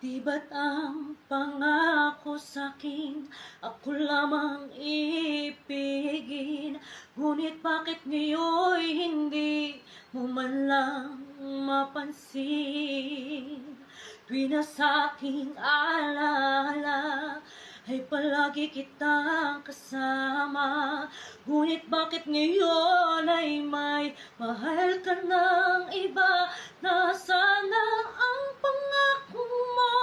Di ba't ang pangako sa'kin ako lamang ibigin? Ngunit bakit ngayon'y hindi mo man lang mapansin? Tuwi na sa'king alaala ay palagi kitang kasama. Ngunit bakit ngayon ay may mahal ka ng iba? Nasaan na ang pangako mo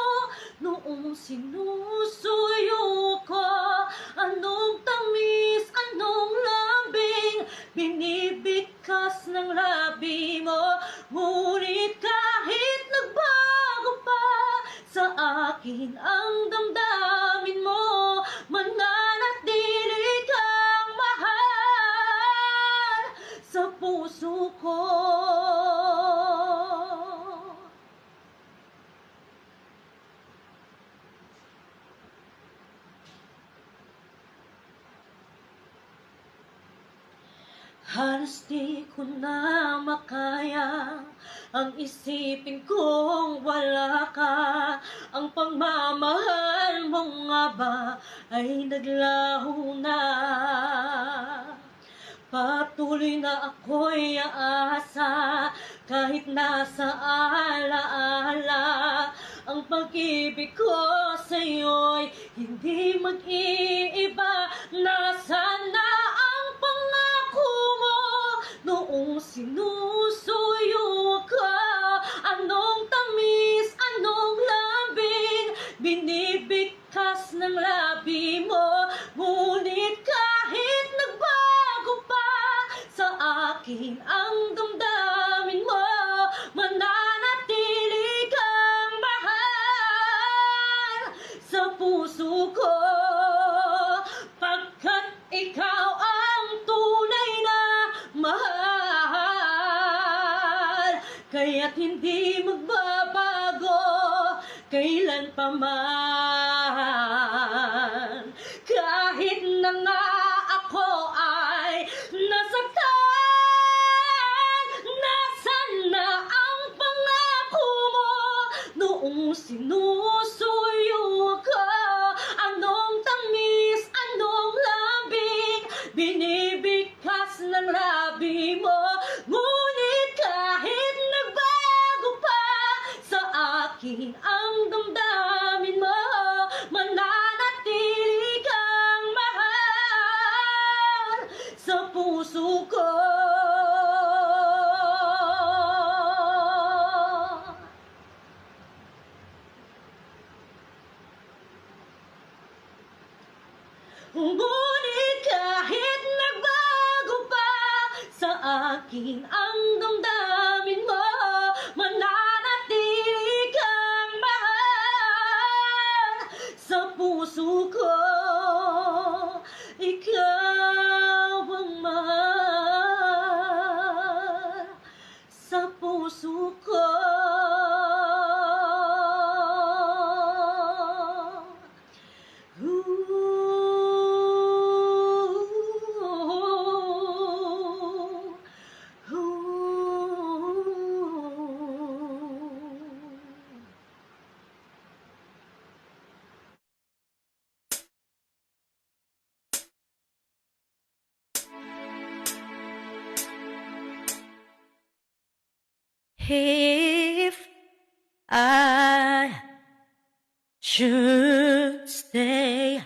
noong sinusuyo ko? Anong tamis, anong lambing binibigkas ng labi mo? Ngunit kahit nagbago pa sa akin ang damdamin mo, mananatili kang mahal sa puso ko. Halos di ko na makaya ang isipin kong wala ka. Ang pagmamahal mo nga ba ay naglaho na? Patuloy na ako'y aasa kahit nasa alaala. Ang pag-ibig ko sa'yo'y hindi mag-iiba. Nasaan na ang pangako mo noong sinusuyo ka? Anong tamis, anong lambing binibigkas ng labi mo? Ngunit kahit nagbago pa sa akin ang damdamin mo, mananatili kang mahal sa puso ko. Pagkat ikaw ang tunay na mahal, kaya't hindi magbabago kailan pa man. Kahit na nga ako ay nasaktan, nasaan na ang pangako mo noong sinusuyo ka? Anong tamis, anong lambing binibigkas ng labi mo? Ngunit kahit nagbago pa sa akin ang damdamin mo, mananatili kang mahal sa puso ko. Ngunit kahit nagbago pa sa akin ang damdamin mo, mananatili kang mahal sa puso ko. Ikaw ang mahal sa puso ko. If I should stay,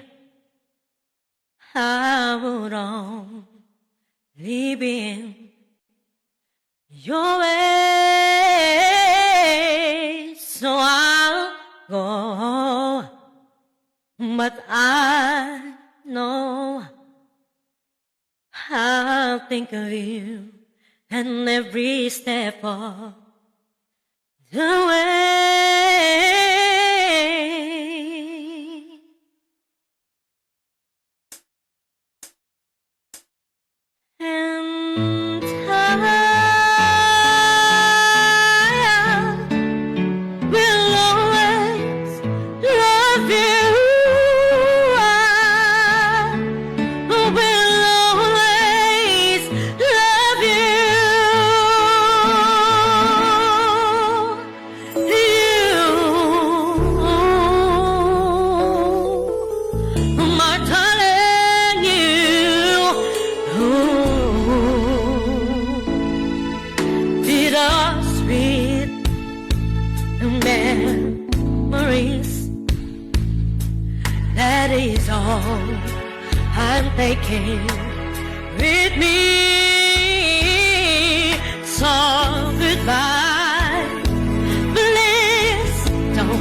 I would only be in your way. So I'll go, but I know I'll think of you and every step of the way. And I will always love you. I will always love you. song I'm thinking with me. So goodbye, please don't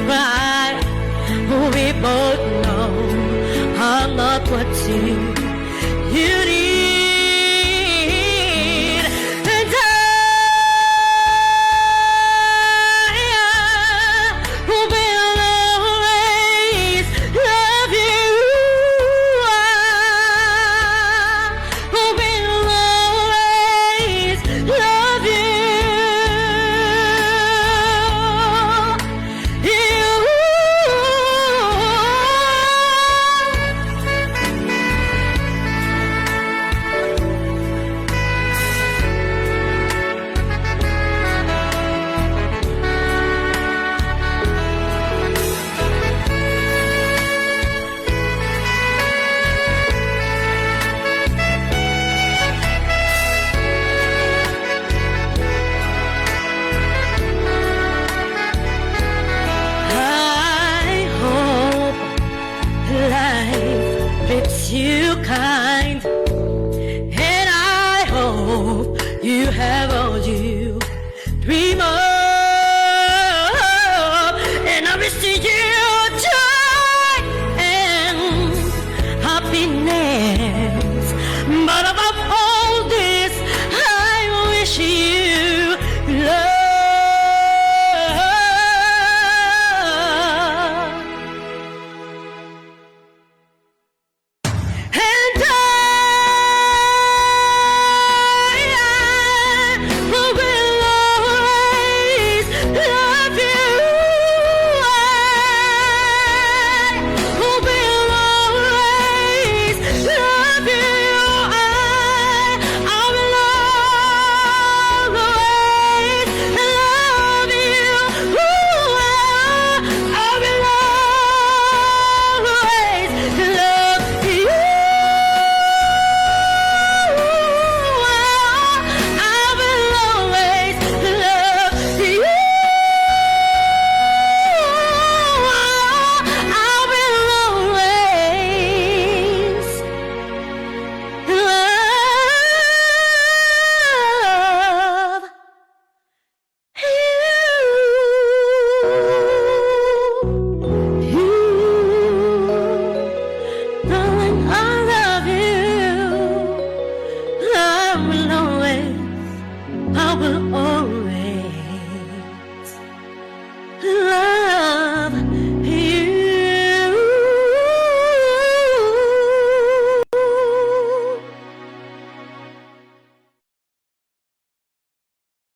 cry. We both know I'm not what you need. And I will always love you. I will always love you. I hope life fits you kind.